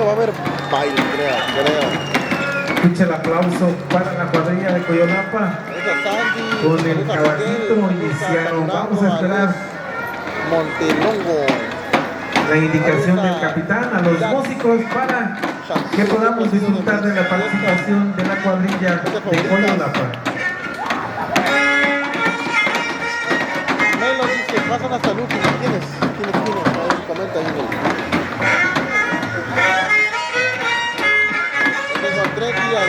va a haber baile, creo. Escucha el aplauso para la cuadrilla de Coyolapa con el caballito iniciado. Vamos a esperar Montelongo. la indicación del capitán a los músicos para que podamos disfrutar de la participación de la cuadrilla de Coyolapa. Melo dice, pasan hasta el último. ¿Quiénes? Ahí, comenta ahí. Tengo 3 días.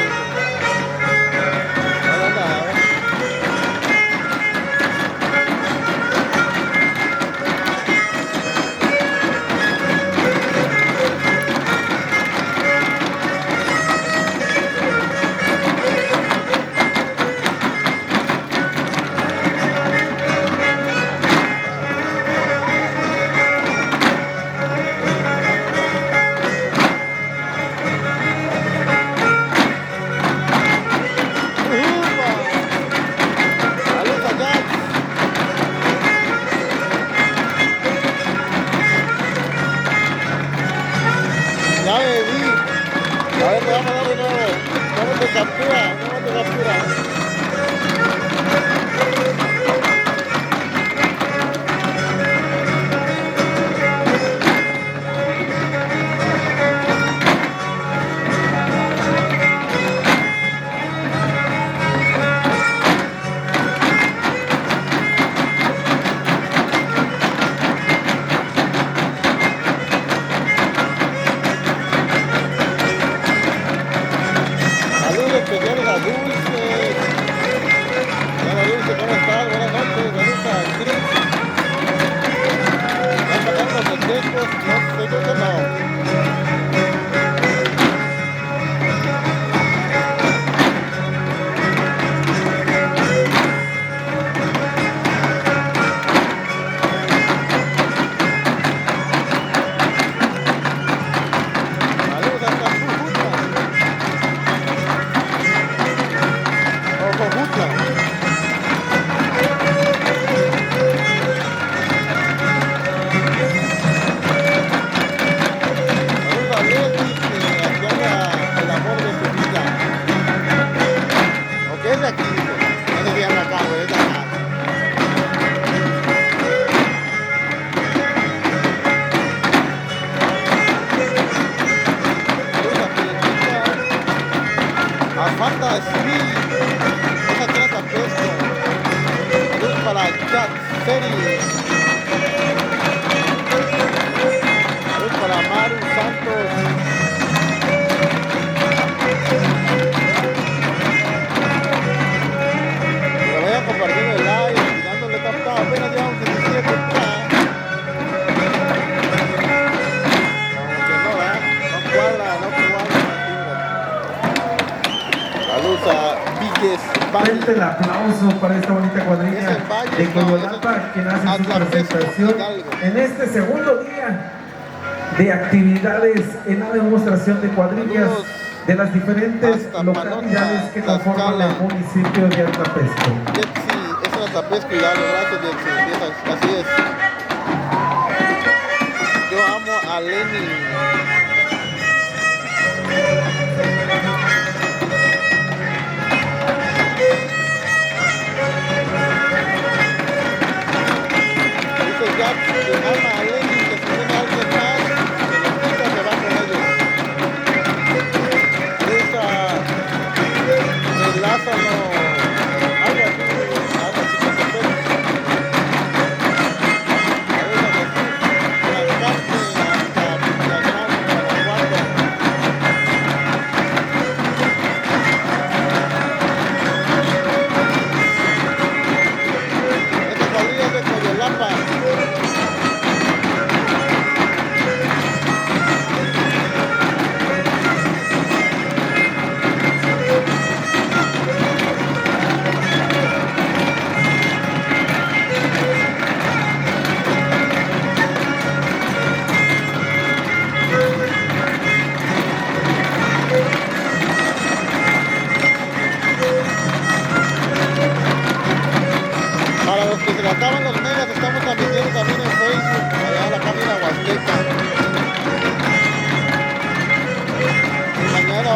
Fuerte el aplauso para esta bonita cuadrilla de Coyolapa, quien hace su presentación en este segundo día de actividades en la demostración de cuadrillas de las diferentes localidades que conforman el municipio de Atlapesco. Esa es Atlapesco y dale gracias, Jetsi. Así es. Yo amo a Lenny. Que ama a Lenny, que si tiene alguien más, que lo quita, se va con ellos. El Lázaro, algo así que se puede. A ver, la cante hasta la gran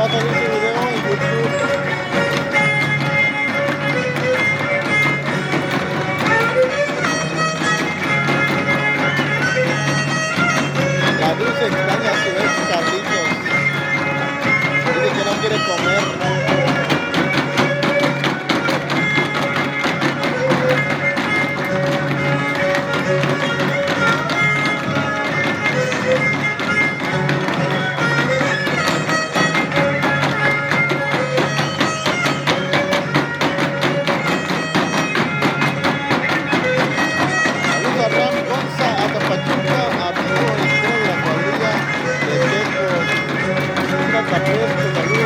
va a salir su video en YouTube. La Dulce extraña a su ex Carlitos. Dice que no quiere comer.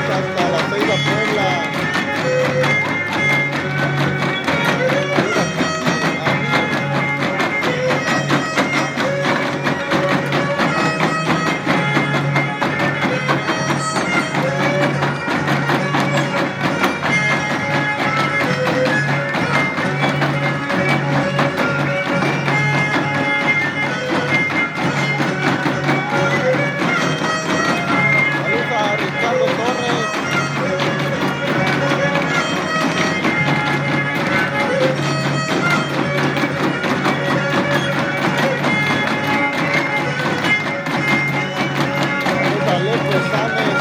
Hasta la Ceiba, Puebla. Saludos a Ricardo Torres. Saludos a Lepo Sámez.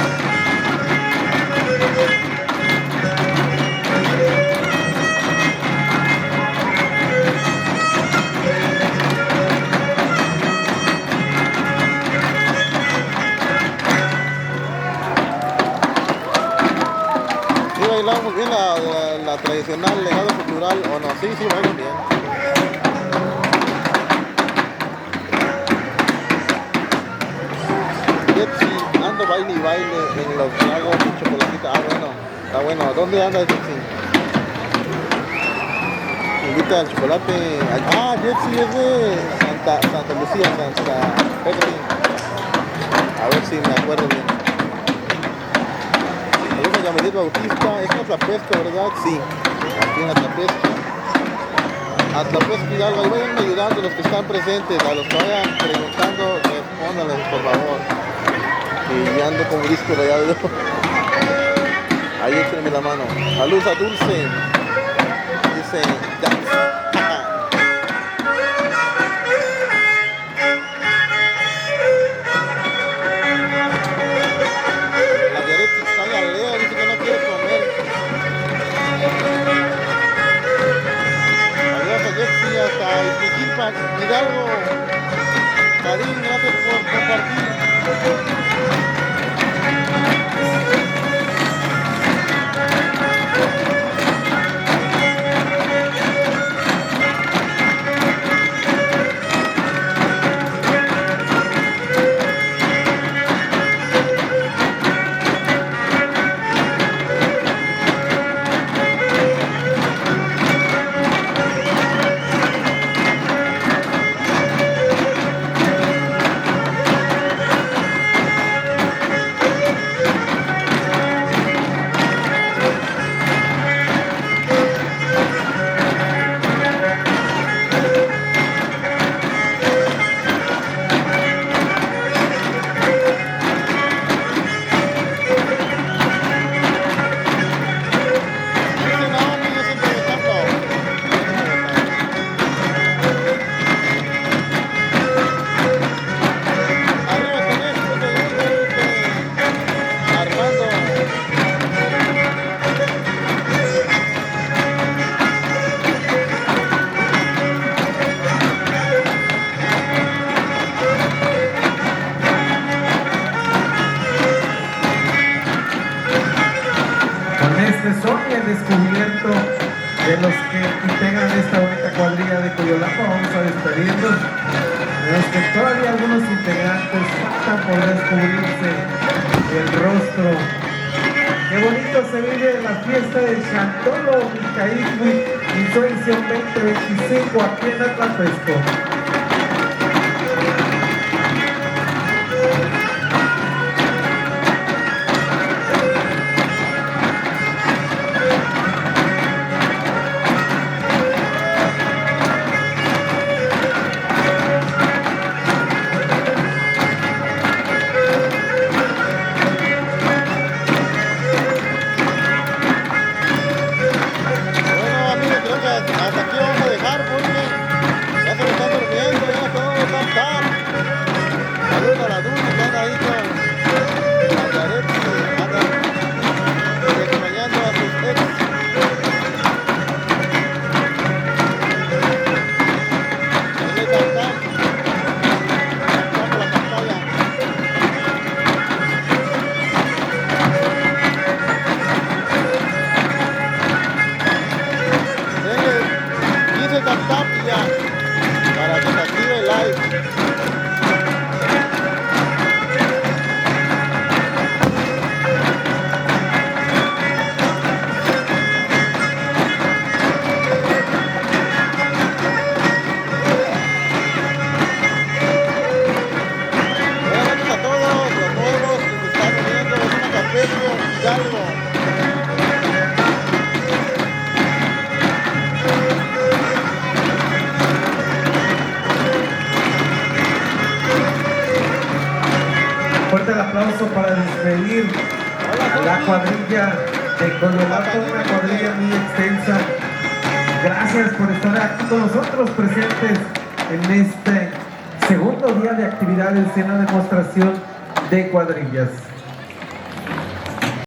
Sí bailamos bien la tradicional legado cultural, ¿o no? Sí, bailan bien. Jetsi, ando baile y baile en los lagos de Chocolatita. Ah, bueno, está bueno. ¿Dónde anda Jetsi? Invita al chocolate. Ah, Jetsi es de Santa Lucía, Santa Pedro. A ver si me acuerdo bien. Saludos a Yamilet Bautista. Es Atlapesco, ¿verdad? Sí, aquí en Atlapesco. Atlapesco Hidalgo. Ahí vayan ayudando los que están presentes. A los que vayan preguntando, respóndanles, por favor. Y ya ando como disco rayado. Ahí échenme la mano. Saludos a Dulce. Dice Jax. La Yaret está en Lea, dice que no quiere comer. Saludos a Jetsi hasta Izmiquilpan, Hidalgo. Karim, gracias por compartir. Son el descubierto de los que integran esta bonita cuadrilla de Coyolapa. Vamos a despedirnos de los que todavía algunos integrantes faltan por descubrirse el rostro. Qué bonito se vive la fiesta del Chantolo Micaíswi Insurrección 2025 aquí en Atlapesco. aplauso para despedir a la cuadrilla de Coyolalpa, una cuadrilla muy extensa. Gracias por estar aquí con nosotros presentes en este segundo día de actividades en la demostración de cuadrillas.